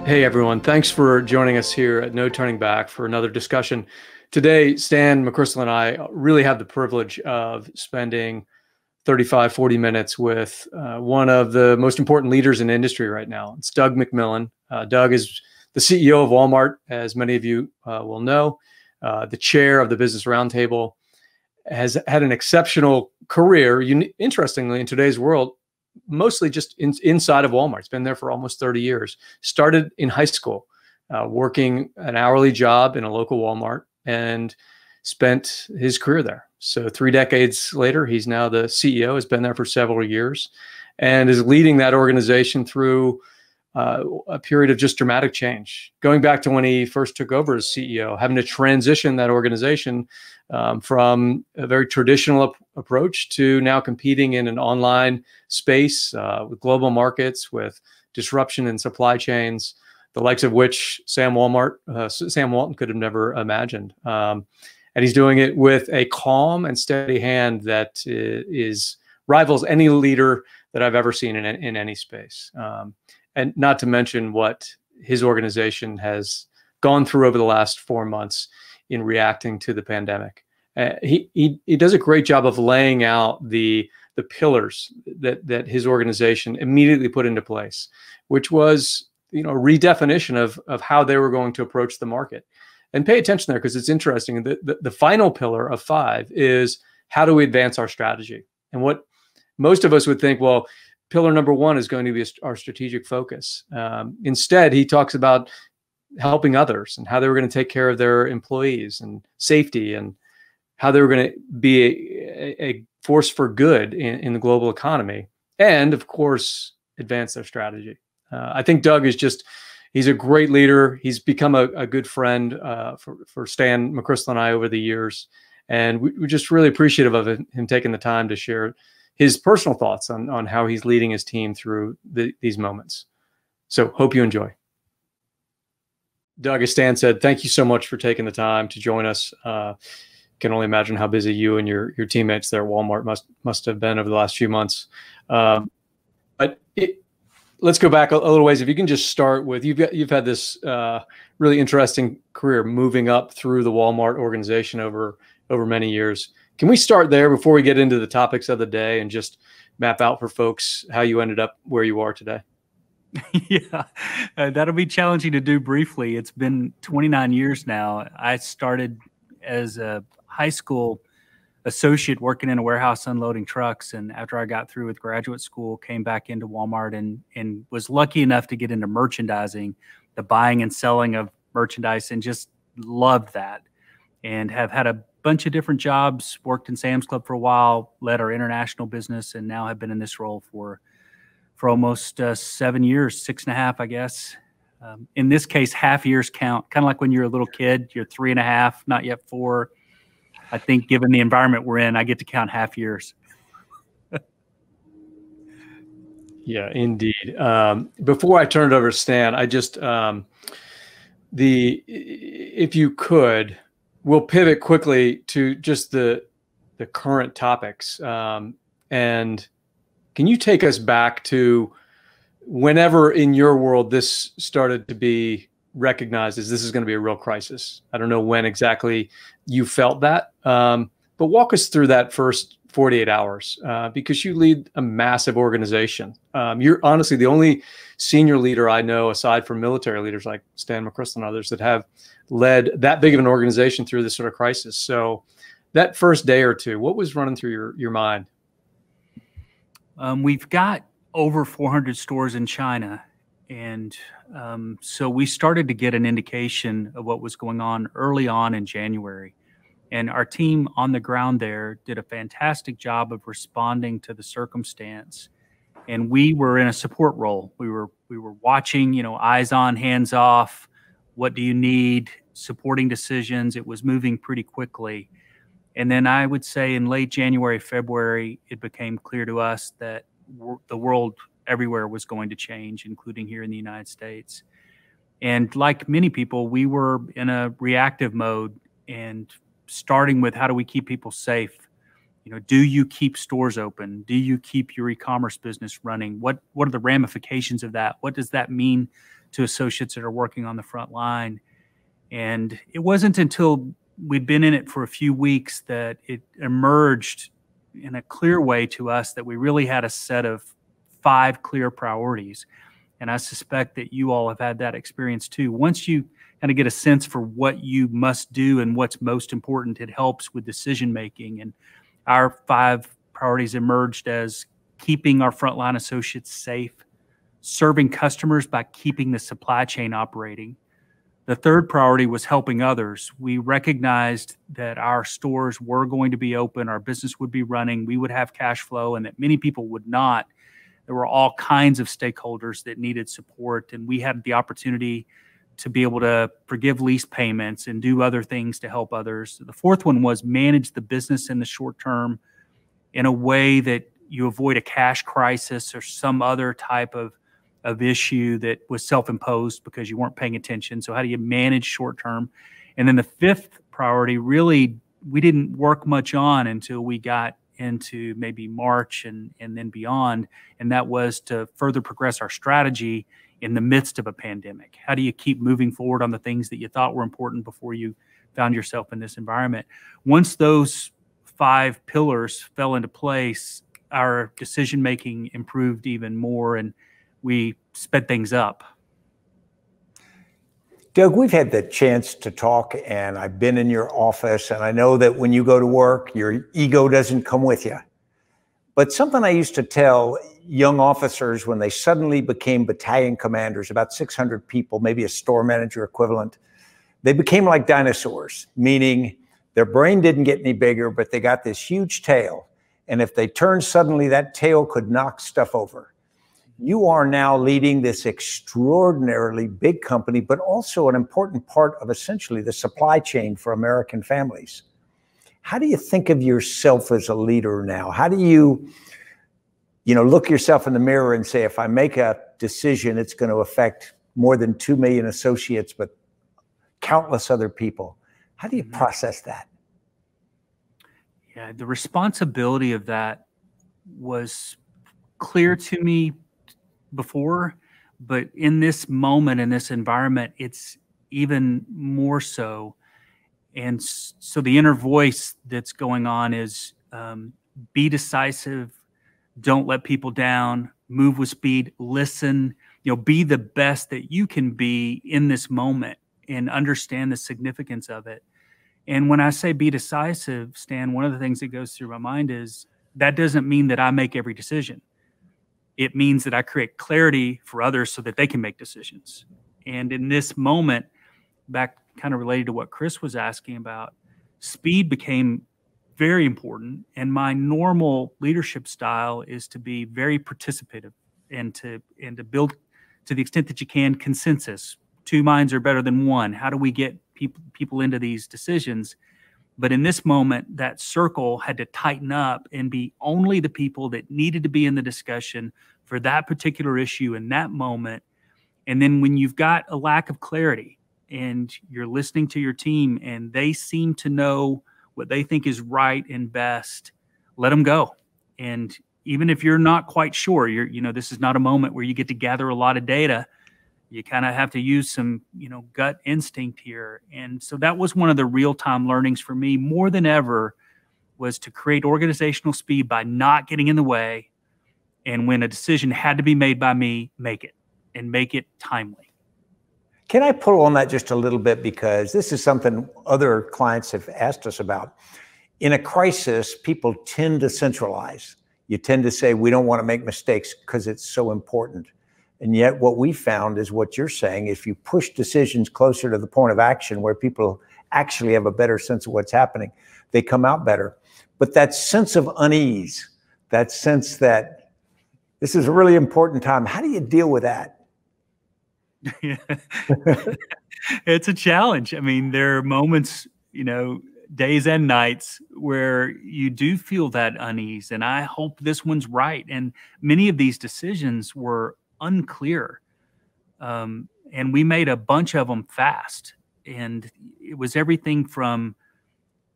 Hey everyone, thanks for joining us here at No Turning Back for another discussion. Today, Stan McChrystal and I really have the privilege of spending 35, 40 minutes with one of the most important leaders in industry right now. It's Doug McMillon. Doug is the CEO of Walmart, as many of you will know, the chair of the Business Roundtable, has had an exceptional career. Interestingly, in today's world, mostly just inside of Walmart. It's been there for almost 30 years. Started in high school, working an hourly job in a local Walmart, and spent his career there. So 3 decades later, he's now the CEO, has been there for several years, and is leading that organization through a period of just dramatic change. Going back to when he first took over as CEO, having to transition that organization from a very traditional approach to now competing in an online space with global markets, with disruption in supply chains, the likes of which Sam Walton could have never imagined. And he's doing it with a calm and steady hand that rivals any leader that I've ever seen in any space. And not to mention what his organization has gone through over the last 4 months in reacting to the pandemic. He does a great job of laying out the pillars that his organization immediately put into place, which was a redefinition of how they were going to approach the market. And pay attention there, because it's interesting. The final pillar of 5 is, how do we advance our strategy? And what most of us would think, well, pillar number 1 is going to be our strategic focus. Instead, he talks about helping others and how they were going to take care of their employees and safety, and how they were going to be a force for good in the global economy, and of course, advance their strategy. I think Doug is he's a great leader. He's become a good friend for Stan McChrystal and I over the years. And we're just really appreciative of him taking the time to share his personal thoughts on how he's leading his team through these moments. So hope you enjoy. Doug, as Stan said, thank you so much for taking the time to join us. Can only imagine how busy you and your teammates there at Walmart must have been over the last few months. But let's go back a little ways. If you can just start with, you've had this really interesting career moving up through the Walmart organization over many years. Can we start there before we get into the topics of the day, and just map out for folks how you ended up where you are today? Yeah, that'll be challenging to do briefly. It's been 29 years now. I started as a high school associate working in a warehouse unloading trucks. And after I got through with graduate school, came back into Walmart and was lucky enough to get into merchandising, the buying and selling of merchandise, and just loved that. And have had a bunch of different jobs, worked in Sam's Club for a while, led our international business, and now have been in this role for almost 7 years, 6.5, I guess. In this case, half years count, kind of like when you're a little kid, you're 3.5, not yet 4. I think given the environment we're in, I get to count half years. Yeah, indeed. Before I turn it over to Stan, I just, if you could, we'll pivot quickly to just the current topics. And can you take us back to whenever in your world this started to be recognized as this is going to be a real crisis? I don't know when exactly you felt that, but walk us through that first 48 hours, because you lead a massive organization. You're honestly the only senior leader I know, aside from military leaders like Stan McChrystal and others, that have led that big of an organization through this sort of crisis. So that first day or two, what was running through your mind? We've got over 400 stores in China. And so we started to get an indication of what was going on early on in January. And our team on the ground there did a fantastic job of responding to the circumstance. And we were in a support role. We were watching, eyes on, hands off. What do you need? Supporting decisions. It was moving pretty quickly. And then I would say in late January, February, it became clear to us that the world everywhere was going to change, including here in the United States. And like many people, we were in a reactive mode, and starting with, how do we keep people safe? Do you keep stores open? Do you keep your e-commerce business running? What are the ramifications of that? What does that mean to associates that are working on the front line. And it wasn't until we'd been in it for a few weeks that it emerged in a clear way to us that we really had a set of 5 clear priorities. And I suspect that you all have had that experience too. Once you kind of get a sense for what you must do and what's most important, it helps with decision making. And our 5 priorities emerged as keeping our frontline associates safe, serving customers by keeping the supply chain operating. The 3rd priority was helping others. We recognized that our stores were going to be open, our business would be running, we would have cash flow, and that many people would not. There were all kinds of stakeholders that needed support, and we had the opportunity to be able to forgive lease payments and do other things to help others. The 4th one was manage the business in the short term in a way that you avoid a cash crisis or some other type of issue that was self-imposed because you weren't paying attention. So how do you manage short term? And then the 5th priority, really, we didn't work much on until we got into maybe March and then beyond. And that was to further progress our strategy in the midst of a pandemic. How do you keep moving forward on the things that you thought were important before you found yourself in this environment? Once those 5 pillars fell into place, our decision-making improved even more, and we sped things up. Doug, we've had the chance to talk, and I've been in your office, and I know that when you go to work, your ego doesn't come with you. But something I used to tell young officers when they suddenly became battalion commanders, about 600 people, maybe a store manager equivalent, they became like dinosaurs, meaning their brain didn't get any bigger, but they got this huge tail. And if they turned suddenly, that tail could knock stuff over. You are now leading this extraordinarily big company, but also an important part of essentially the supply chain for American families. How do you think of yourself as a leader now? How do you look yourself in the mirror and say, if I make a decision, it's going to affect more than 2 million associates, but countless other people? How do you process that? Yeah, the responsibility of that was clear to me before, but in this moment, in this environment, it's even more so. And so the inner voice that's going on is be decisive, don't let people down, move with speed, listen, be the best that you can be in this moment and understand the significance of it. And when I say be decisive, Stan, one of the things that goes through my mind is that doesn't mean that I make every decision. It means that I create clarity for others so that they can make decisions. And in this moment, back kind of related to what Chris was asking about, speed became very important. And my normal leadership style is to be very participative and to build, to the extent that you can, consensus. 2 minds are better than one. How do we get people into these decisions? But in this moment, that circle had to tighten up and be only the people that needed to be in the discussion for that particular issue in that moment. And then when you've got a lack of clarity and you're listening to your team and they seem to know what they think is right and best, let them go. And even if you're not quite sure, this is not a moment where you get to gather a lot of data. You kind of have to use some, gut instinct here. And so that was one of the real-time learnings for me more than ever, was to create organizational speed by not getting in the way. And when a decision had to be made by me, make it, and make it timely. Can I pull on that just a little bit? Because this is something other clients have asked us about. In a crisis, people tend to centralize. You tend to say, we don't want to make mistakes because it's so important. And yet what we found is what you're saying, if you push decisions closer to the point of action where people actually have a better sense of what's happening, they come out better. But that sense of unease, that sense that this is a really important time, how do you deal with that? It's a challenge. I mean, there are moments, days and nights where you do feel that unease, and I hope this one's right. And many of these decisions were unclear. And we made a bunch of them fast. And it was everything from,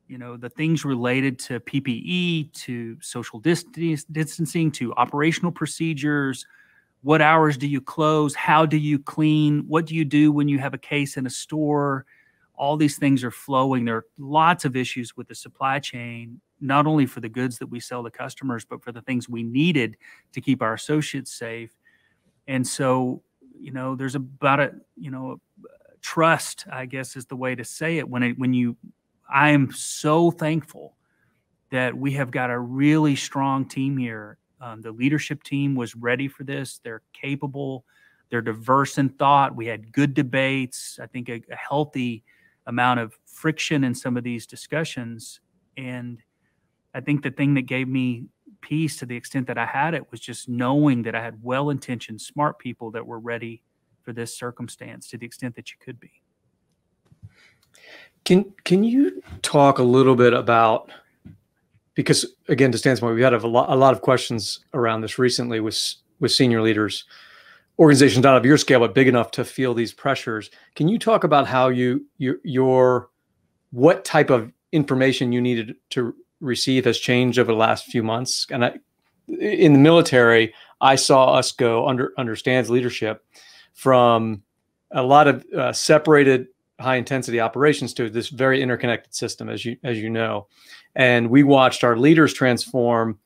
the things related to PPE, to social distancing, to operational procedures. what hours do you close? How do you clean? What do you do when you have a case in a store? All these things are flowing. There are lots of issues with the supply chain, not only for the goods that we sell to customers, but for the things we needed to keep our associates safe. And so, there's about trust, I guess is the way to say it. I am so thankful that we have got a really strong team here. The leadership team was ready for this. They're capable. They're diverse in thought. We had good debates. I think a healthy amount of friction in some of these discussions. And I think the thing that gave me peace to the extent that I had it was just knowing that I had well-intentioned, smart people that were ready for this circumstance to the extent that you could be. Can you talk a little bit about, because again, to Stan's point, we've had a lot of questions around this recently with senior leaders, organizations not of your scale, but big enough to feel these pressures. Can you talk about how what type of information you needed to receive has changed over the last few months? And in the military, I saw us go under Stan's leadership from a lot of separated high intensity operations to this very interconnected system, as you know. And we watched our leaders transform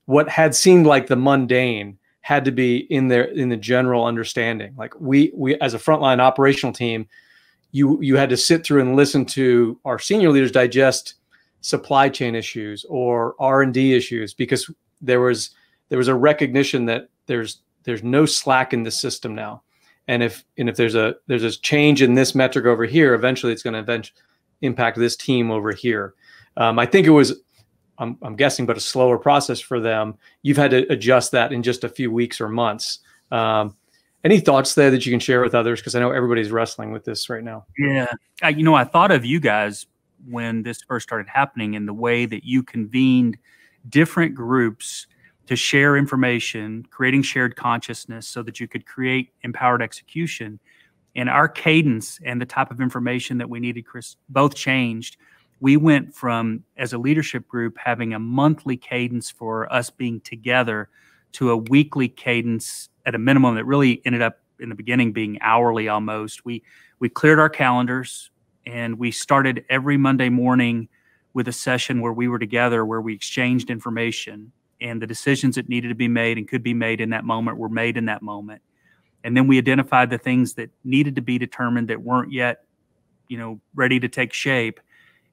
what had seemed like the mundane had to be in the general understanding. Like we as a frontline operational team, you had to sit through and listen to our senior leaders digest supply chain issues or R&D issues, because there was a recognition that there's no slack in the system now. And if there's a change in this metric over here, eventually it's going to impact this team over here. I think it was, I'm guessing, but a slower process for them. You've had to adjust that in just a few weeks or months. Any thoughts there that you can share with others? Because I know everybody's wrestling with this right now. Yeah. I thought of you guys when this first started happening, and the way that you convened different groups to share information, creating shared consciousness so that you could create empowered execution. And our cadence and the type of information that we needed, Chris, both changed. We went from, as a leadership group, having a monthly cadence for us being together to a weekly cadence at a minimum that really ended up in the beginning being hourly almost. We cleared our calendars, and we started every Monday morning with a session where we were together, where we exchanged information, and the decisions that needed to be made and could be made in that moment were made in that moment. And then we identified the things that needed to be determined that weren't yet, ready to take shape,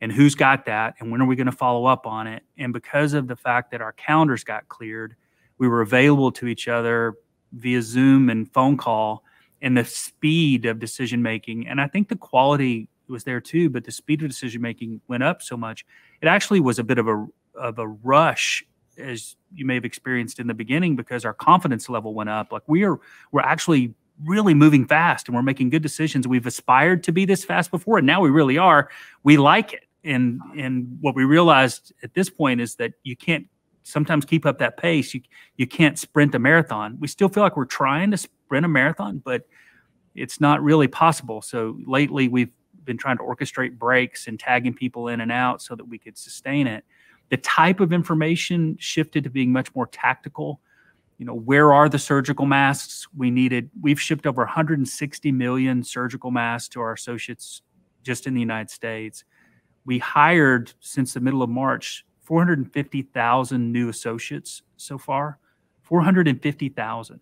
and who's got that, and when are we going to follow up on it. And because of the fact that our calendars got cleared, we were available to each other via Zoom and phone call, and the speed of decision making. And I think the quality was there too, but the speed of decision making went up so much. It actually was a bit of a rush, as you may have experienced in the beginning, because our confidence level went up. Like we're actually really moving fast, and we're making good decisions. We've aspired to be this fast before, and now we really are. We like it. And what we realized at this point is that you can't sometimes keep up that pace. You can't sprint a marathon. We still feel like we're trying to sprint a marathon, but it's not really possible. So lately we've been trying to orchestrate breaks and tagging people in and out so that we could sustain it. The type of information shifted to being much more tactical. Where are the surgical masks we needed? We've shipped over 160 million surgical masks to our associates just in the United States. We hired, since the middle of March, 450,000 new associates so far. 450,000.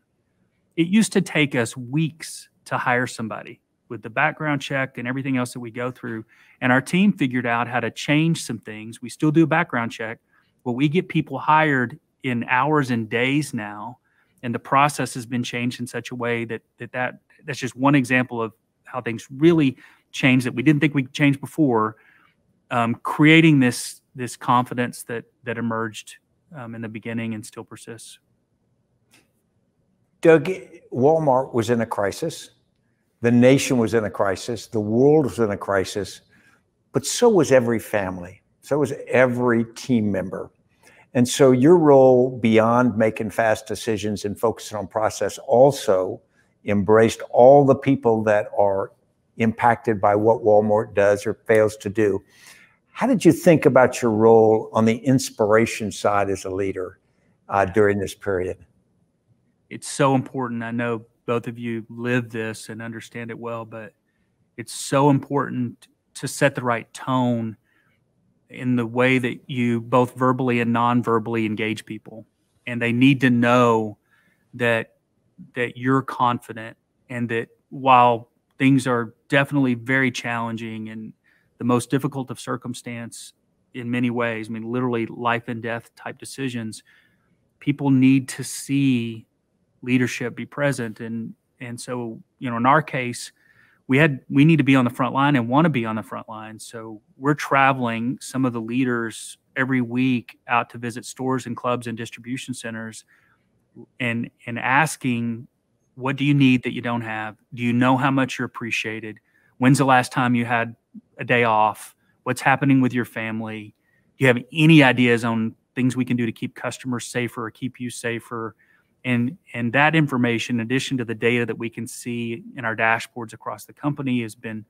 It used to take us weeks to hire somebody with the background check and everything else that we go through. And our team figured out how to change some things. We still do a background check, but we get people hired in hours and days now. And the process has been changed in such a way that's just one example of how things really changed that we didn't think we could change before, creating this confidence that emerged in the beginning and still persists. Doug, Walmart was in a crisis. The nation was in a crisis. The world was in a crisis. But so was every family. So was every team member. And so your role, beyond making fast decisions and focusing on process, also embraced all the people that are impacted by what Walmart does or fails to do. How did you think about your role on the inspiration side as a leader during this period? It's so important. I know both of you live this and understand it well, but it's so important to set the right tone in the way that you both verbally and non-verbally engage people. And they need to know that you're confident, and that while things are definitely very challenging and the most difficult of circumstance in many ways, I mean, literally life and death type decisions, people need to see leadership be present. And so, you know, in our case, we need to be on the front line and want to be on the front line. So we're traveling some of the leaders every week out to visit stores and clubs and distribution centers, and asking, what do you need that you don't have? Do you know how much you're appreciated? When's the last time you had a day off? What's happening with your family? Do you have any ideas on things we can do to keep customers safer or keep you safer? And that information, in addition to the data that we can see in our dashboards across the company, has been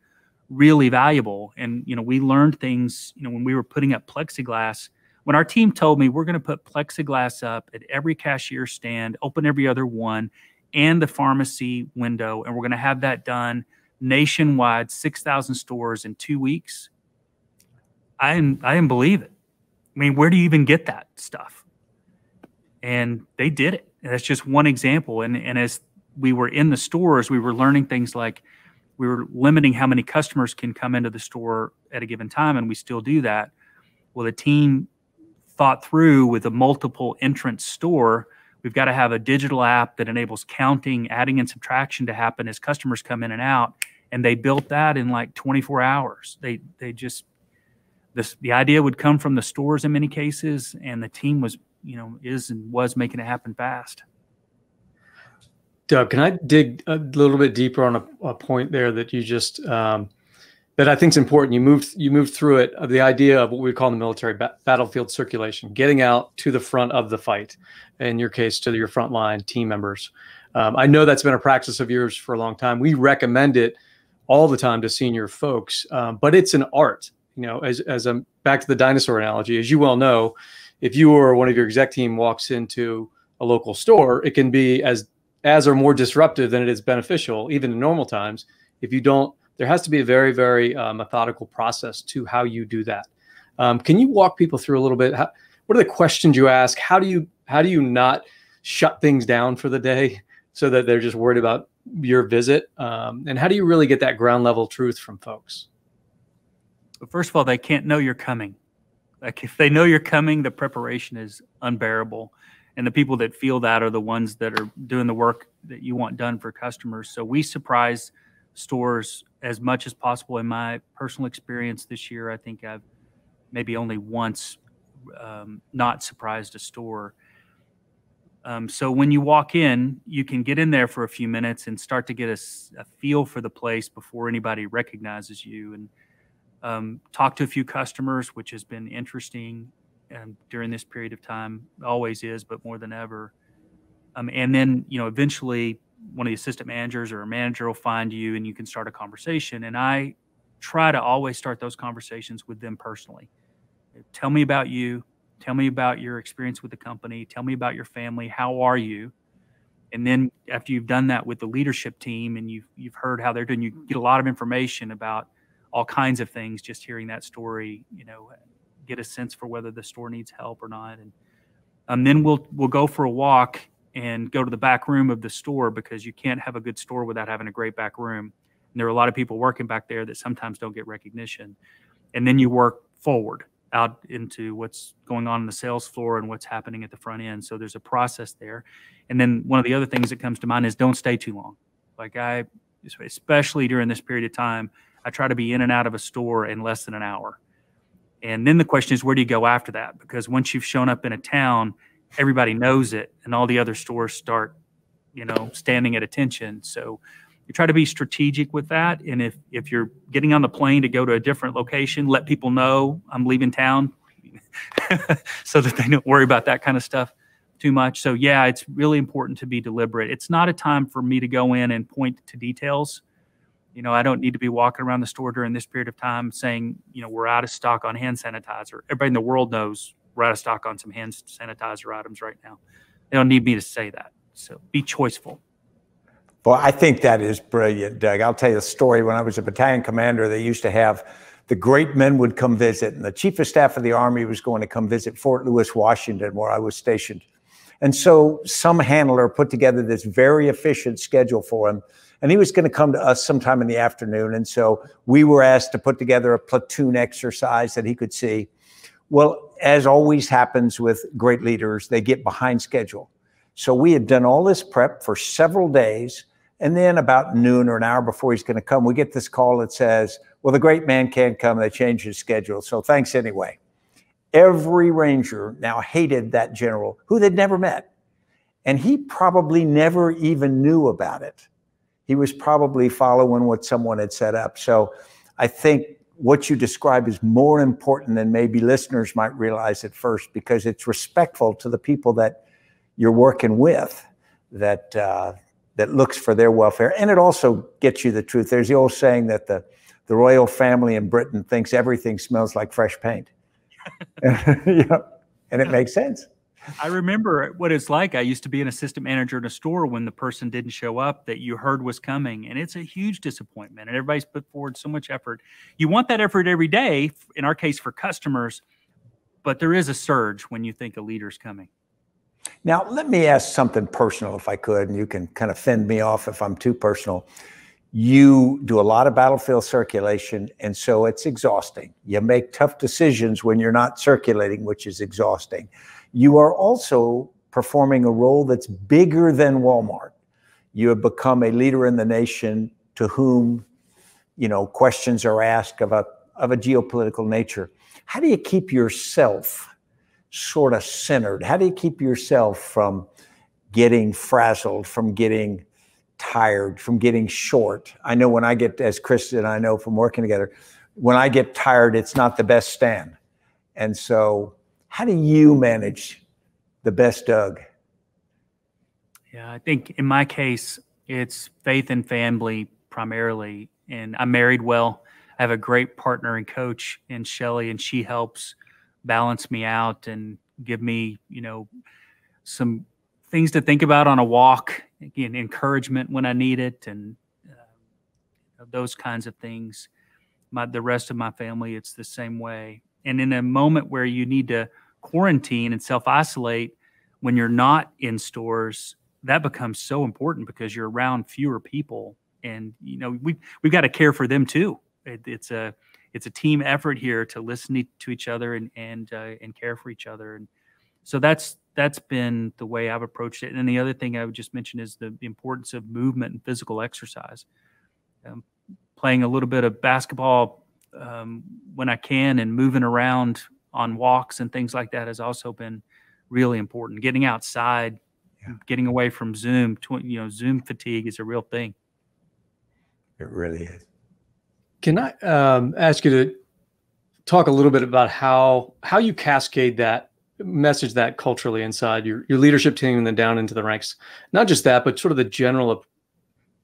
really valuable. And, you know, we learned things, you know, when we were putting up plexiglass. When our team told me we're going to put plexiglass up at every cashier stand, open every other one, and the pharmacy window, and we're going to have that done nationwide, 6,000 stores in 2 weeks, I didn't believe it. I mean, where do you even get that stuff? And they did it. And that's just one example. And as we were in the stores, we were learning things like we were limiting how many customers can come into the store at a given time, and we still do that. Well, the team thought through, with a multiple entrance store, we've got to have a digital app that enables counting, adding, and subtraction to happen as customers come in and out. And they built that in like 24 hours. The idea would come from the stores in many cases, and the team was, you know, was making it happen fast. Doug, can I dig a little bit deeper on a point there that you just that I think is important? You moved through it, the idea of what we call in the military battlefield circulation, getting out to the front of the fight. In your case, to your frontline team members. I know that's been a practice of yours for a long time. We recommend it all the time to senior folks, but it's an art. You know, as I'm back to the dinosaur analogy, as you well know, if you or one of your exec team walks into a local store, it can be as or more disruptive than it is beneficial, even in normal times. If you don't, there has to be a very, very methodical process to how you do that. Can you walk people through a little bit? What are the questions you ask? How do you not shut things down for the day so that they're just worried about your visit? And how do you really get that ground level truth from folks? But first of all, they can't know you're coming. Like, if they know you're coming, the preparation is unbearable. And the people that feel that are the ones that are doing the work that you want done for customers. So we surprise stores as much as possible. In my personal experience this year, I think I've maybe only once not surprised a store. So when you walk in, you can get in there for a few minutes and start to get a feel for the place before anybody recognizes you, and talk to a few customers, which has been interesting during this period of time. Always is, but more than ever. And then, you know, eventually one of the assistant managers or a manager will find you, and you can start a conversation. And I try to always start those conversations with them personally. Tell me about you. Tell me about your experience with the company. Tell me about your family. How are you? And then after you've done that with the leadership team and you've heard how they're doing, you get a lot of information about all kinds of things. Just hearing that story, you know, get a sense for whether the store needs help or not. And then we'll go for a walk and go to the back room of the store, because you can't have a good store without having a great back room. And there are a lot of people working back there that sometimes don't get recognition. And then you work forward out into what's going on the sales floor and what's happening at the front end. So there's a process there. And then one of the other things that comes to mind is don't stay too long. Like, especially during this period of time, I try to be in and out of a store in less than an hour. And then the question is, where do you go after that? Because once you've shown up in a town, everybody knows it, and all the other stores start, you know, standing at attention. So you try to be strategic with that. And if you're getting on the plane to go to a different location, let people know I'm leaving town so that they don't worry about that kind of stuff too much. So yeah, it's really important to be deliberate. It's not a time for me to go in and point to details. You know, I don't need to be walking around the store during this period of time saying, you know, we're out of stock on hand sanitizer. Everybody in the world knows we're out of stock on some hand sanitizer items right now. They don't need me to say that. So be choiceful. Well, I think that is brilliant, Doug. I'll tell you a story. When I was a battalion commander, they used to have the great men would come visit, and the chief of staff of the Army was going to come visit Fort Lewis, Washington, where I was stationed. And so some handler put together this very efficient schedule for him, and he was going to come to us sometime in the afternoon. And so we were asked to put together a platoon exercise that he could see. Well, as always happens with great leaders, they get behind schedule. So we had done all this prep for several days. And then about noon or an hour before he's going to come, we get this call that says, well, the great man can't come. They changed his schedule. So thanks anyway. Every Ranger now hated that general who they'd never met. And he probably never even knew about it. He was probably following what someone had set up. So I think what you describe is more important than maybe listeners might realize at first, because it's respectful to the people that you're working with, that looks for their welfare. And it also gets you the truth. There's the old saying that the royal family in Britain thinks everything smells like fresh paint. You know, and it makes sense. I remember what it's like. I used to be an assistant manager in a store when the person didn't show up that you heard was coming. And it's a huge disappointment. And everybody's put forward so much effort. You want that effort every day, in our case for customers, but there is a surge when you think a leader's coming. Now, let me ask something personal, if I could, and you can kind of fend me off if I'm too personal. You do a lot of battlefield circulation, and so it's exhausting. You make tough decisions when you're not circulating, which is exhausting. You are also performing a role that's bigger than Walmart. You have become a leader in the nation to whom, you know, questions are asked of a geopolitical nature. How do you keep yourself sort of centered? How do you keep yourself from getting frazzled, from getting tired, from getting short? I know when I get, as Chris and I know from working together, when I get tired, it's not the best stand. And so how do you manage the best Doug? Yeah, I think in my case, it's faith and family primarily. And I'm married well. I have a great partner and coach in Shelley, and she helps balance me out and give me, you know, some things to think about on a walk, again, encouragement when I need it, and those kinds of things. The rest of my family, it's the same way. And in a moment where you need to quarantine and self-isolate when you're not in stores, that becomes so important because you're around fewer people. And, you know, we've got to care for them too. It's a team effort here to listen to each other and care for each other. And so that's been the way I've approached it. And then the other thing I would just mention is the importance of movement and physical exercise. Playing a little bit of basketball when I can, and moving around on walks and things like that has also been really important. Getting outside, getting away from Zoom. Zoom fatigue is a real thing. It really is. Can I ask you to talk a little bit about how you cascade that message that culturally inside your leadership team and then down into the ranks? Not just that, but sort of the general of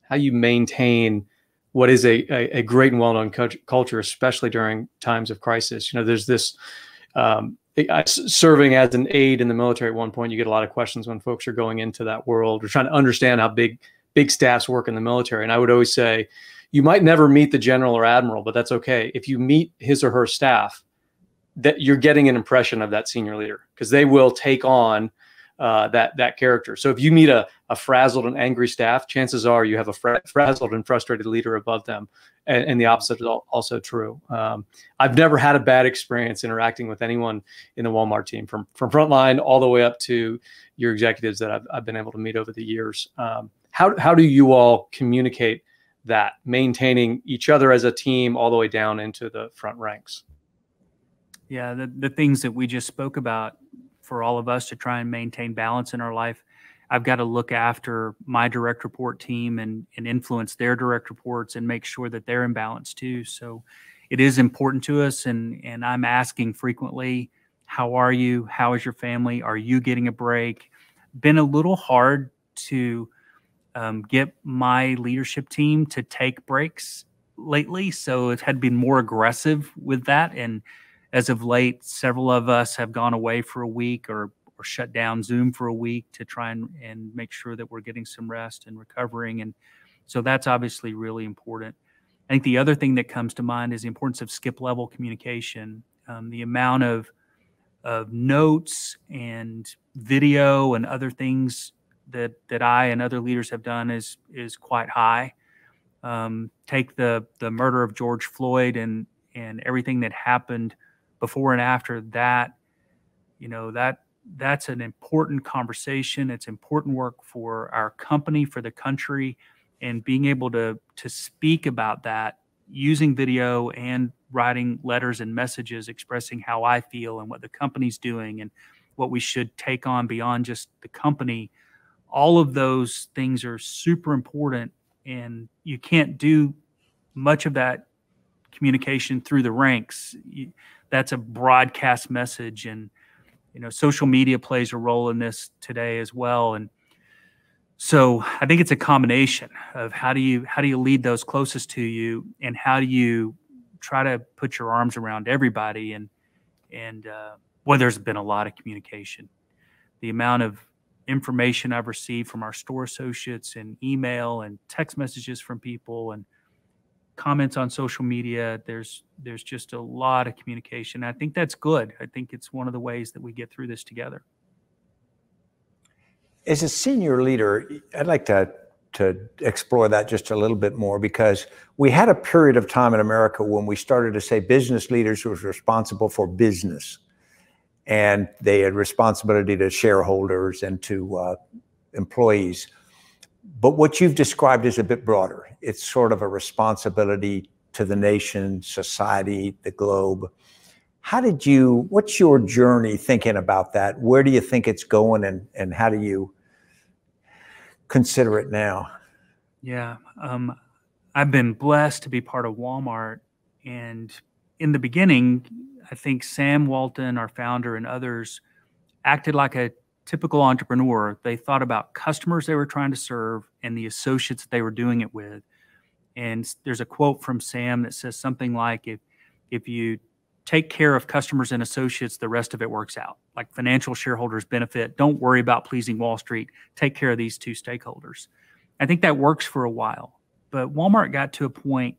how you maintain what is a great and well-known culture, especially during times of crisis. You know, there's this serving as an aide in the military at one point, you get a lot of questions when folks are going into that world or trying to understand how big staffs work in the military. And I would always say, you might never meet the general or admiral, but that's okay. If you meet his or her staff, that you're getting an impression of that senior leader, because they will take on that character. So if you meet a frazzled and angry staff, chances are you have a frazzled and frustrated leader above them, and the opposite is also true. I've never had a bad experience interacting with anyone in the Walmart team, from frontline all the way up to your executives that I've been able to meet over the years. How do you all communicate that, maintaining each other as a team all the way down into the front ranks? Yeah, the things that we just spoke about, for all of us to try and maintain balance in our life, I've got to look after my direct report team and influence their direct reports and make sure that they're in balance too. So it is important to us, and I'm asking frequently, how are you? How is your family? Are you getting a break? Been a little hard to get my leadership team to take breaks lately, so it had been more aggressive with that. And as of late, several of us have gone away for a week or shut down Zoom for a week to try and make sure that we're getting some rest and recovering. And so that's obviously really important. I think the other thing that comes to mind is the importance of skip level communication. The amount of notes and video and other things that I and other leaders have done is quite high. Take the murder of George Floyd and everything that happened before and after that. That's an important conversation. It's important work for our company, for the country, and being able to speak about that using video and writing letters and messages expressing how I feel and what the company's doing and what we should take on beyond just the company. All of those things are super important, and you can't do much of that communication through the ranks. That's a broadcast message, and social media plays a role in this today as well. And so I think it's a combination of how do you lead those closest to you, and how do you try to put your arms around everybody. And there's been a lot of communication. The amount of information I've received from our store associates and email and text messages from people and comments on social media, there's just a lot of communication. I think that's good. I think it's one of the ways that we get through this together. As a senior leader, I'd like to explore that just a little bit more, because we had a period of time in America when we started to say business leaders was responsible for business, and they had responsibility to shareholders and to employees. But what you've described is a bit broader. It's sort of a responsibility to the nation, society, the globe. What's your journey thinking about that? Where do you think it's going, and how do you consider it now? Yeah, I've been blessed to be part of Walmart. And in the beginning, I think Sam Walton, our founder, and others acted like a typical entrepreneur. They thought about customers they were trying to serve and the associates that they were doing it with. And there's a quote from Sam that says something like, if you take care of customers and associates, the rest of it works out. Like financial shareholders benefit. Don't worry about pleasing Wall Street. Take care of these two stakeholders. I think that works for a while. But Walmart got to a point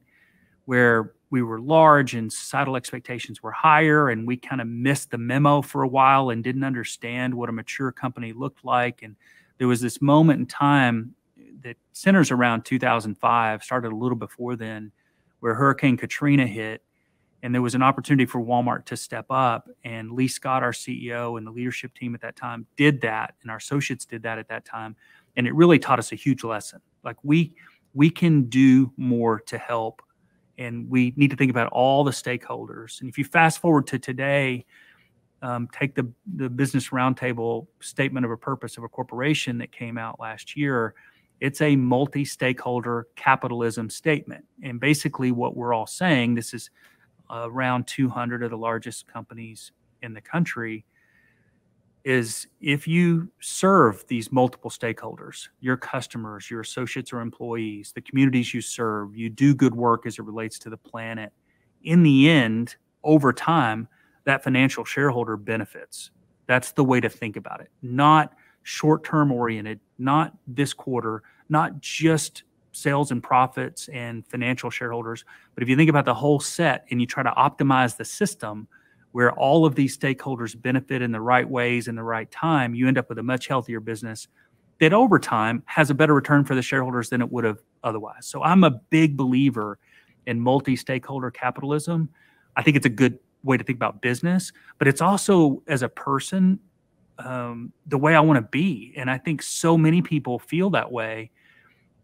where we were large and societal expectations were higher, and we kind of missed the memo for a while and didn't understand what a mature company looked like. And there was this moment in time that centers around 2005, started a little before then, where Hurricane Katrina hit. And there was an opportunity for Walmart to step up. And Lee Scott, our CEO, and the leadership team at that time did that. And our associates did that at that time. And it really taught us a huge lesson. Like we can do more to help. And we need to think about all the stakeholders. And if you fast forward to today, take the Business Roundtable statement of a purpose of a corporation that came out last year. It's a multi-stakeholder capitalism statement. And basically what we're all saying, this is around 200 of the largest companies in the country, is if you serve these multiple stakeholders, your customers, your associates or employees, the communities you serve, you do good work as it relates to the planet, in the end, over time, that financial shareholder benefits. That's the way to think about it. Not short-term oriented, not this quarter, not just sales and profits and financial shareholders. But if you think about the whole set and you try to optimize the system where all of these stakeholders benefit in the right ways in the right time, you end up with a much healthier business that over time has a better return for the shareholders than it would have otherwise. So I'm a big believer in multi-stakeholder capitalism. I think it's a good way to think about business, but it's also, as a person, the way I want to be. And I think so many people feel that way.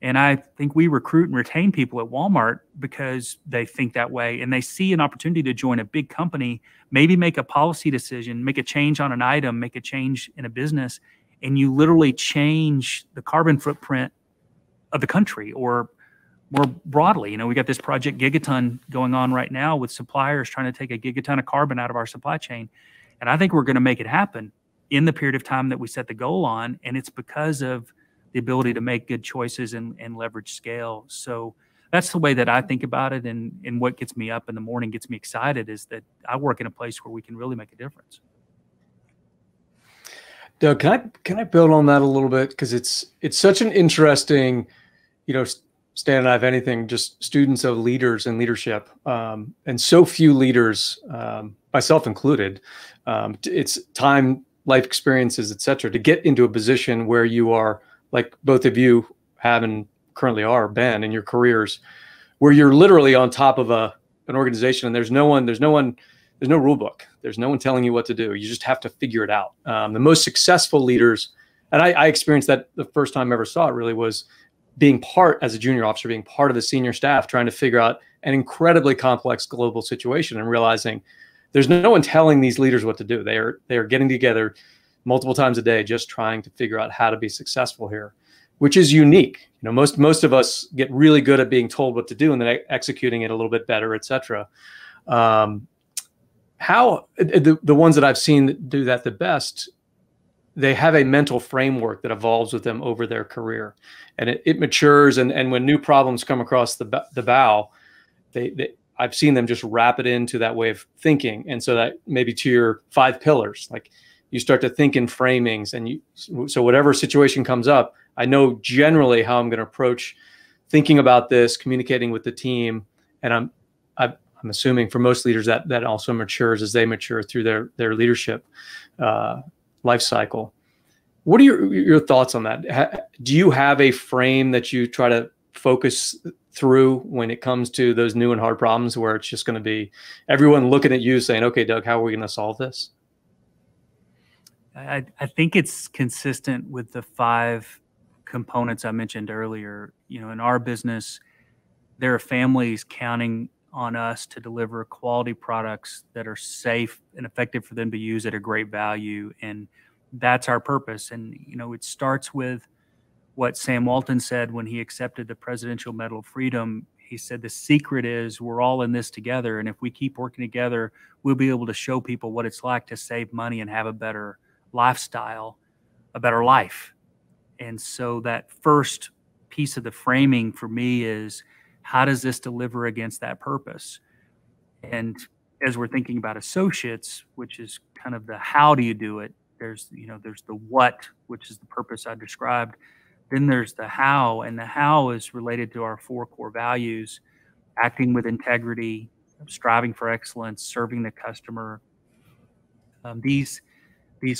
And I think we recruit and retain people at Walmart because they think that way, and they see an opportunity to join a big company, maybe make a policy decision, make a change on an item, make a change in a business, and you literally change the carbon footprint of the country. Or more broadly, we got this Project Gigaton going on right now with suppliers trying to take a gigaton of carbon out of our supply chain. And I think we're going to make it happen in the period of time that we set the goal on. And it's because of the ability to make good choices and leverage scale. So that's the way that I think about it. And what gets me up in the morning, gets me excited, is that I work in a place where we can really make a difference. Doug, can I build on that a little bit? Because it's such an interesting, Stan and I, if anything, just students of leaders and leadership, and so few leaders, myself included. It's time, life experiences, et cetera, to get into a position where you are, like both of you have and currently are, been in your careers, where you're literally on top of an organization, and there's no rule book. There's no one telling you what to do. You just have to figure it out. The most successful leaders, and I experienced that the first time I ever saw it, really was being part, as a junior officer, being part of the senior staff, trying to figure out an incredibly complex global situation and realizing there's no one telling these leaders what to do. They are getting together multiple times a day, just trying to figure out how to be successful here, which is unique. Most of us get really good at being told what to do and then executing it a little bit better, et cetera. How the ones that I've seen that do that the best, they have a mental framework that evolves with them over their career, and it matures. And when new problems come across the bow, I've seen them just wrap it into that way of thinking. And so that maybe to your 5 pillars, like you start to think in framings, and so whatever situation comes up, I know generally how I'm going to approach thinking about this, communicating with the team, and I'm assuming for most leaders that also matures as they mature through their leadership life cycle. What are your thoughts on that? Do you have a frame that you try to focus through when it comes to those new and hard problems, where it's just going to be everyone looking at you saying, okay, Doug, how are we going to solve this? I think it's consistent with the 5 components I mentioned earlier. In our business, there are families counting on us to deliver quality products that are safe and effective for them to use at a great value. And that's our purpose. And, it starts with what Sam Walton said when he accepted the Presidential Medal of Freedom. He said, the secret is we're all in this together. And if we keep working together, we'll be able to show people what it's like to save money and have a better lifestyle, a better life. And so that first piece of the framing for me is, how does this deliver against that purpose? And as we're thinking about associates, which is kind of the how do you do it, there's the what, which is the purpose I described. Then there's the how, and the how is related to our 4 core values: acting with integrity, striving for excellence, serving the customer. These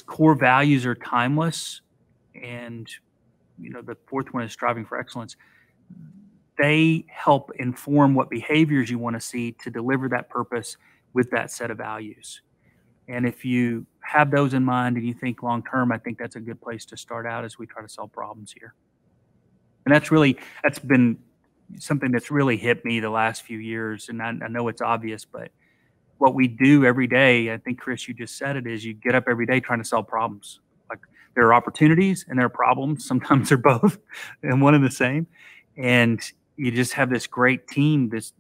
core values are timeless, and the 4th one is striving for excellence. They help inform what behaviors you want to see to deliver that purpose with that set of values. And if you have those in mind and you think long term, I think that's a good place to start out as we try to solve problems here. And that's been something that's really hit me the last few years. And I know it's obvious, but what we do every day, I think, Chris, you just said it, is you get up every day trying to solve problems. Like, there are opportunities and there are problems. Sometimes they're both and one and the same. And you just have this great team, this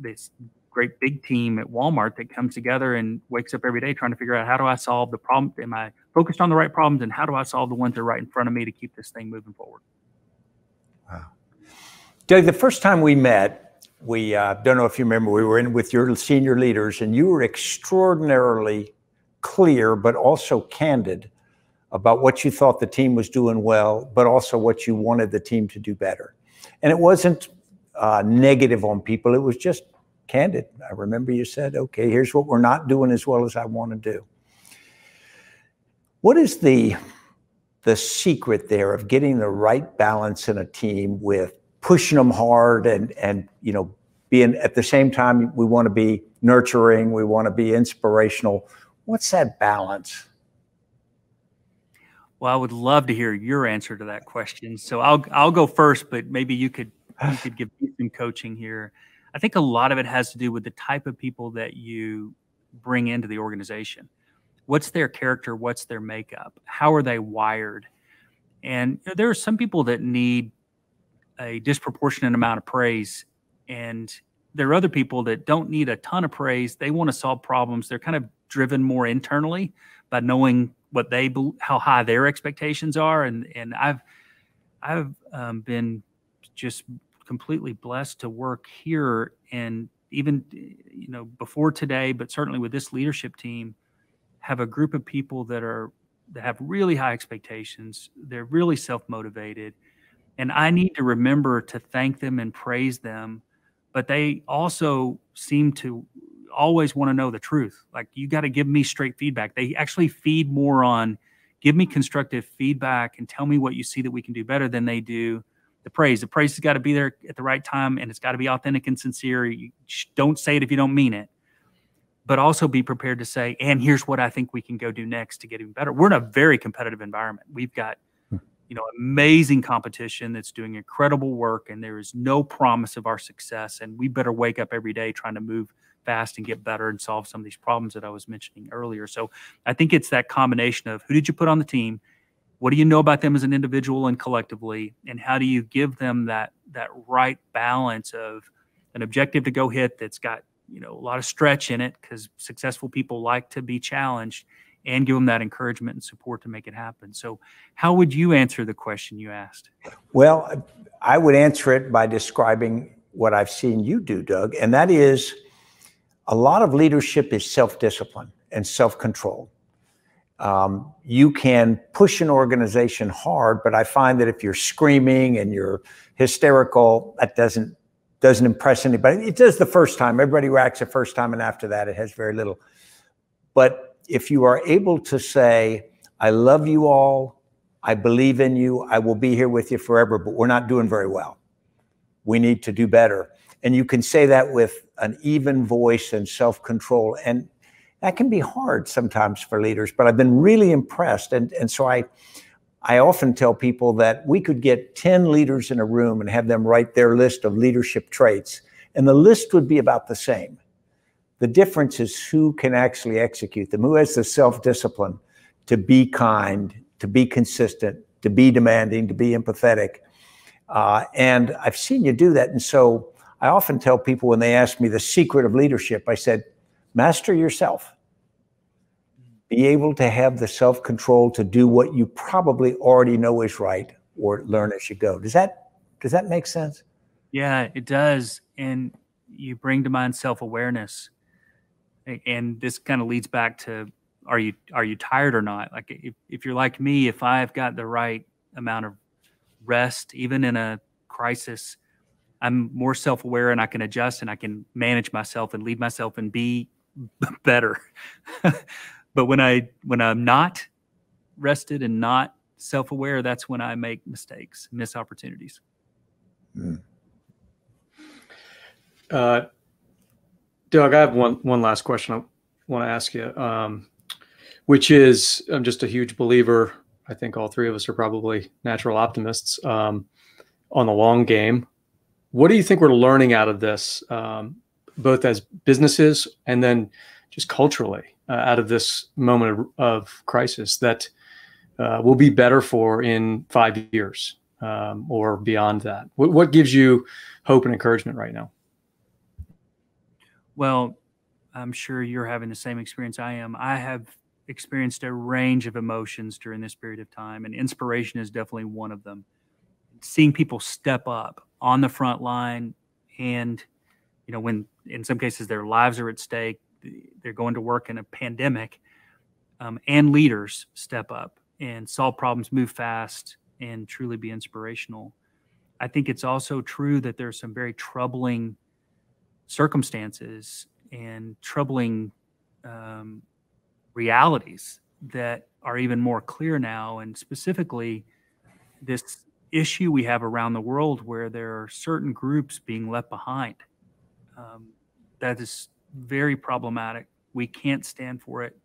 great big team at Walmart that comes together and wakes up every day trying to figure out, how do I solve the problem? Am I focused on the right problems? And how do I solve the ones that are right in front of me to keep this thing moving forward? Wow. Doug, the first time we met, we don't know if you remember, we were in with your senior leaders, and you were extraordinarily clear, but also candid about what you thought the team was doing well, but also what you wanted the team to do better. And it wasn't negative on people. It was just candid. I remember you said, okay, here's what we're not doing as well as I want to do. What is the secret there of getting the right balance in a team with pushing them hard and being, at the same time, we want to be nurturing, we want to be inspirational? What's that balance? Well, I would love to hear your answer to that question. So I'll go first, but maybe you could give me some coaching here. I think a lot of it has to do with the type of people that you bring into the organization. What's their character? What's their makeup? How are they wired? And there are some people that need a disproportionate amount of praise, and there are other people that don't need a ton of praise. They want to solve problems. They're kind of driven more internally by knowing how high their expectations are. And I've been just completely blessed to work here, and even before today, but certainly with this leadership team, have a group of people that are that have really high expectations. They're really self-motivated. And I need to remember to thank them and praise them. But they also seem to always want to know the truth. Like, you got to give me straight feedback. They actually feed more on give me constructive feedback and tell me what you see that we can do better than they do the praise. The praise has got to be there at the right time, and it's got to be authentic and sincere. You don't say it if you don't mean it, but also be prepared to say, and here's what I think we can go do next to get even better. We're in a very competitive environment. We've got, amazing competition that's doing incredible work, and there is no promise of our success. And we better wake up every day trying to move fast and get better and solve some of these problems that I was mentioning earlier. So I think it's that combination of who did you put on the team? What do you know about them as an individual and collectively? And how do you give them that right balance of an objective to go hit that's got, a lot of stretch in it, because successful people like to be challenged, and give them that encouragement and support to make it happen. So how would you answer the question you asked? Well, I would answer it by describing what I've seen you do, Doug, and that is a lot of leadership is self-discipline and self-control. You can push an organization hard, but I find that if you're screaming and you're hysterical, that doesn't impress anybody. It does the first time. Everybody reacts the first time, and after that, it has very little. But if you are able to say, I love you all, I believe in you, I will be here with you forever, but we're not doing very well. We need to do better. And you can say that with an even voice and self-control. And that can be hard sometimes for leaders, but I've been really impressed. And so I often tell people that we could get 10 leaders in a room and have them write their list of leadership traits, and the list would be about the same. The difference is who can actually execute them, who has the self-discipline to be kind, to be consistent, to be demanding, to be empathetic. And I've seen you do that. And so I often tell people when they ask me the secret of leadership, I said, master yourself. Be able to have the self-control to do what you probably already know is right, or learn as you go. Does that make sense? Yeah, it does. And you bring to mind self-awareness. And this kind of leads back to, are you tired or not? Like, if you're like me, if I've got the right amount of rest, even in a crisis, I'm more self-aware and I can adjust and I can manage myself and lead myself and be better. But when I'm not rested and not self-aware, that's when I make mistakes, miss opportunities. Mm. Doug, I have one last question I want to ask you, which is, I'm just a huge believer. I think all three of us are probably natural optimists on the long game. What do you think we're learning out of this, both as businesses and then just culturally, out of this moment of crisis that will be better for in 5 years or beyond that? What gives you hope and encouragement right now? Well, I'm sure you're having the same experience I am. I have experienced a range of emotions during this period of time, and inspiration is definitely one of them. Seeing people step up on the front line, and when in some cases their lives are at stake, they're going to work in a pandemic, and leaders step up and solve problems, move fast, and truly be inspirational. I think it's also true that there's some very troubling circumstances and troubling realities that are even more clear now, and specifically this issue we have around the world where there are certain groups being left behind. That is very problematic. We can't stand for it,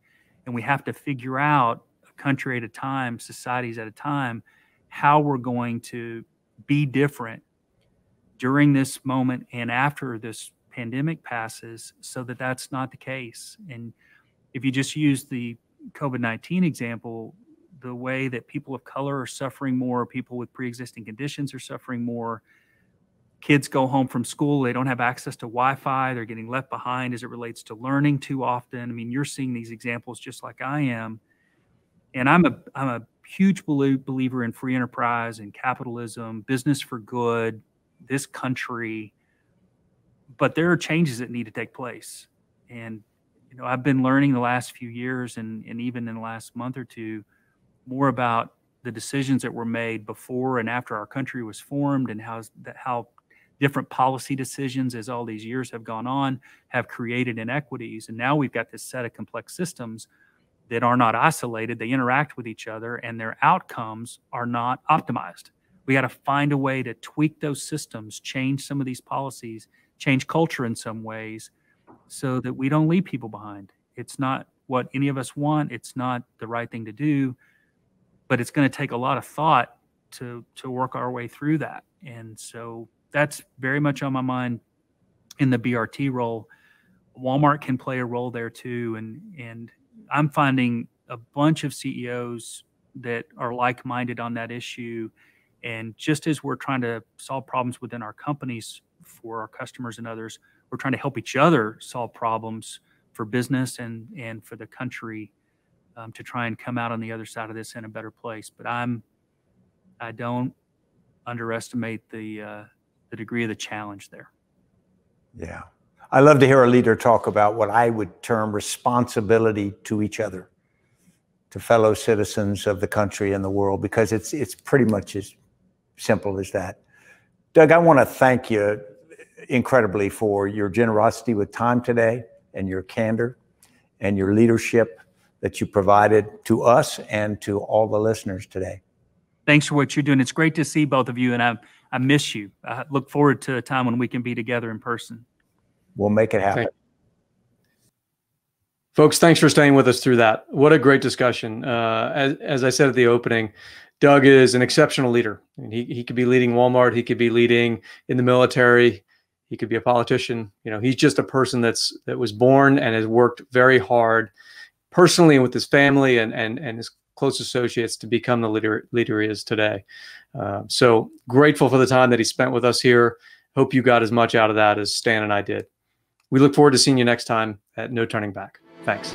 and we have to figure out, a country at a time, societies at a time, how we're going to be different during this moment and after this pandemic passes, so that that's not the case. And if you just use the COVID-19 example, the way that people of color are suffering more, people with pre-existing conditions are suffering more, kids go home from school, they don't have access to Wi-Fi, they're getting left behind as it relates to learning too often. I mean, you're seeing these examples just like I am. And I'm a huge believer in free enterprise and capitalism, business for good, this country. But there are changes that need to take place. And, I've been learning the last few years and even in the last month or two more about the decisions that were made before and after our country was formed, and how different policy decisions, as all these years have gone on, have created inequities. And now we've got this set of complex systems that are not isolated. They interact with each other, and their outcomes are not optimized. We got to find a way to tweak those systems, change some of these policies, change culture in some ways, so that we don't leave people behind. It's not what any of us want. It's not the right thing to do, but it's going to take a lot of thought to work our way through that. And so that's very much on my mind in the BRT role. Walmart can play a role there too. And I'm finding a bunch of CEOs that are like-minded on that issue. And just as we're trying to solve problems within our companies for our customers and others, we're trying to help each other solve problems for business and for the country, to try and come out on the other side of this in a better place. But I don't underestimate the degree of the challenge there. Yeah. I love to hear a leader talk about what I would term responsibility to each other, to fellow citizens of the country and the world, because it's pretty much as simple as that. Doug, I want to thank you incredibly for your generosity with time today, and your candor and your leadership that you provided to us and to all the listeners today. Thanks for what you're doing. It's great to see both of you, and I miss you. I look forward to a time when we can be together in person. We'll make it happen. Folks, thanks for staying with us through that. What a great discussion. As I said at the opening, Doug is an exceptional leader. I mean, he could be leading Walmart. He could be leading in the military. He could be a politician. You know, he's just a person that was born and has worked very hard personally and with his family and his close associates to become the leader he is today. So grateful for the time that he spent with us here. Hope you got as much out of that as Stan and I did. We look forward to seeing you next time at No Turning Back. Thanks.